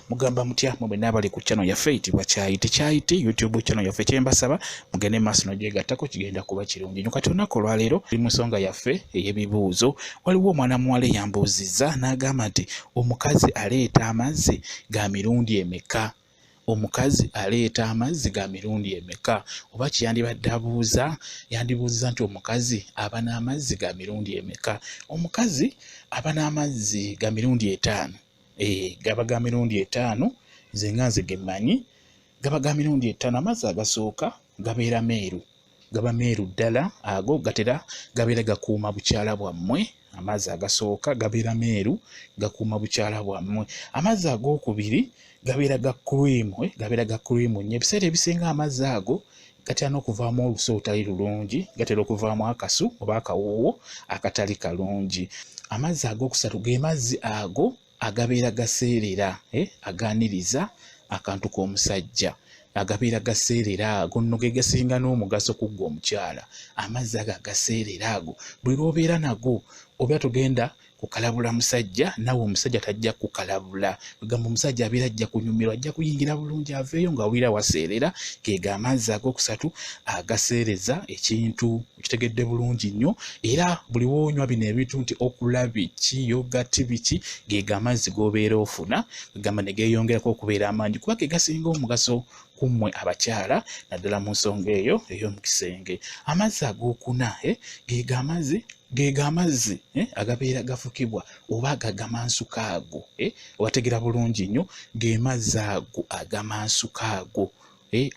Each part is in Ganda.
mugamba mutya mwe nabali ku channel yaffe eyitibwa Kyayite YouTube channel yaffe kyembasaba mugende maaso n'ogyegattako kigenda kuba kirungi. Kati olunaku olwaleero tuli mu nsonga yaffe ey'ebibuuzo. Waliwo omwana muwala eyambuuzizza n'agamba nti omukazi aleeta amazzi ga mirundi emeka? Omukazi aleeta amazzi ga mirundi emeka? Oba kyeyandibadde abuuza yandibuuziza nti omukazi aba n'amazzi ga mirundi emeka? Omukazi aba n'amazzi ga mirundi 5. Gaba ga mirundi 5 nze nga nze gemmanyi gaba ga mirundi 5. Amazzi agasooka gabeera meeru, gaba meeru ddala, ago gatera gabeera gakuuma bukyala bwammwe. Amazzi agasooka gabeera meeru gakuuma bukyala bwammwe. Amazzi ag'okubiri gabeera ga cream nnyo. Ebiseera ebisinga amazzi ago gatera n'okuvaamu olusu olutali lulungi, gatera okuvaamu akasu oba akawoowo akatali kalungi. Amazzi ag'okusatu ge mazzi ago agabeera gaseerera, aganiriza akantu k'omusajja, agabeera gaseerera ago nno ge gasinga n'omugaso ku ggwe omukyala. Amazzi ago agaseerera ago buli lw'obeera nago oba tugenda kukalabula musajja, nawe omusajja tajja kukalabula. Gamba omusajja abeera ajja kunyumirwa, ajja kuyingira bulungi aveeyo nga wira waseerera. Geega amazzi ag'okusatu agaseereza ekintu, kitegedde bulungi nnyo. Era buli woonywa bino ebintu nti okula biki, yogati biki, geega amazzi g'obeera ofuna, gamba ne geeyongerako okubeera amangi kuba ge gasinga omugaso kummwe abakyala naddala mu nsonga eyo ey'omu kisenge. Amazzi ag'okuna geega amazzi agabeera gafukibwa oba agamansuka ago, obategera bulungi nnyo, ge mazzi ago agamansuka ago,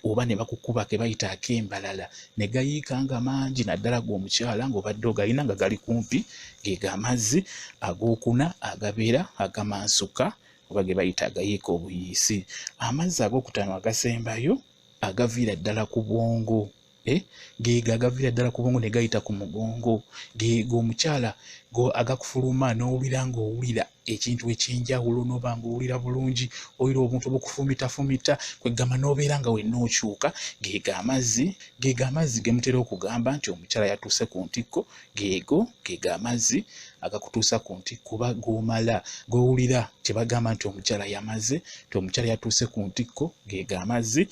oba ne bakukuba ke bayita ak'embalala ne gayiika nga mangi naddala g'omukyala ng'obadde ogalina nga gali kumpi. Geega amazzi ag'okuna agabeera agamansuka oba ge bayita agayiika obuyiisi. Amazzi ag'okutaano agasembayo agaviira ddala ku bwongo, geega agaviira ddala ku bwongo ne gayita ku mugongo. Geega omukyala agakufuluma n'owulira ng'owulira ekintu ekyenjawulo, n'oba ng'owulira bulungi, oyira obuntu obukufumitafumita, kwegamba n'obeera nga wenna okyuka. Geega amazzi ge mutera okugamba nti omukyala yatuuse ku ntikko. Geega amazzi agakutuusa ku ntikko oba g'omala g'owulira kye bagamba nti omukyala yamaze, nti omukyala yatuuse ku ntikko. Geega amazzi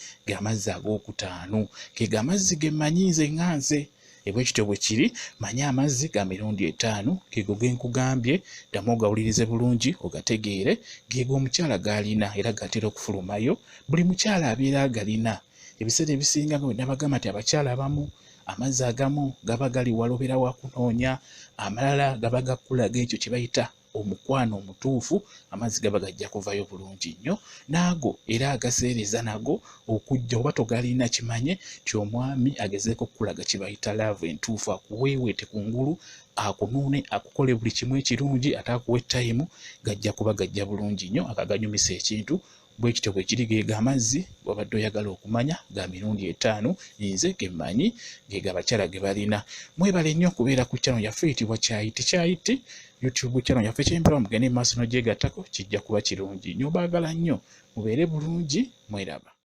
ag'okutaano. Geega amazzi ge mmanyi nze nga nze. Ebwekityo bwe kiri, manya amazzi ga mirundi 5. Geego ge nkugambye, ddamu ogawulirize bulungi ogategeere. Geego omukyala g'alina era gatera okufulumayo. Buli mukyala abeera agalina. Ebiseera ebisinga nga bwe nabagamba nti abakyala abamu amazzi agamu gaba gali walobeera wa kunoonya, amalala gaba gakulaga ekyo kye bayita omukwano omutuufu. Amazzi gaba gajja kuvayo bulungi nnyo. Naago era agaseereza nago okujja oba togalina, kimanye nti omwami agezeeko okukulaga kye bayita laavu entuufu, akuweeweete kungulu, akunuune, akukole buli kimu ekirungi, ate akuwe ttayimu. Gajja kuba gajja bulungi nnyo, akaganyumisa ekintu. Bwekityo bwe kiri, geega amazzi wabadde oyagala okumanya ga mirundi 5 nze gemmanyi, geega abakyala ge balina. Mwebale nnyo okubeera ku channel yaffe eyitibwa Kyayite YouTube channel yaffe kyembera mugende maaso n'ogyegattako, kijja kuba kirungi nnyo. Baagala nnyo mubeere bulungi, mweraba.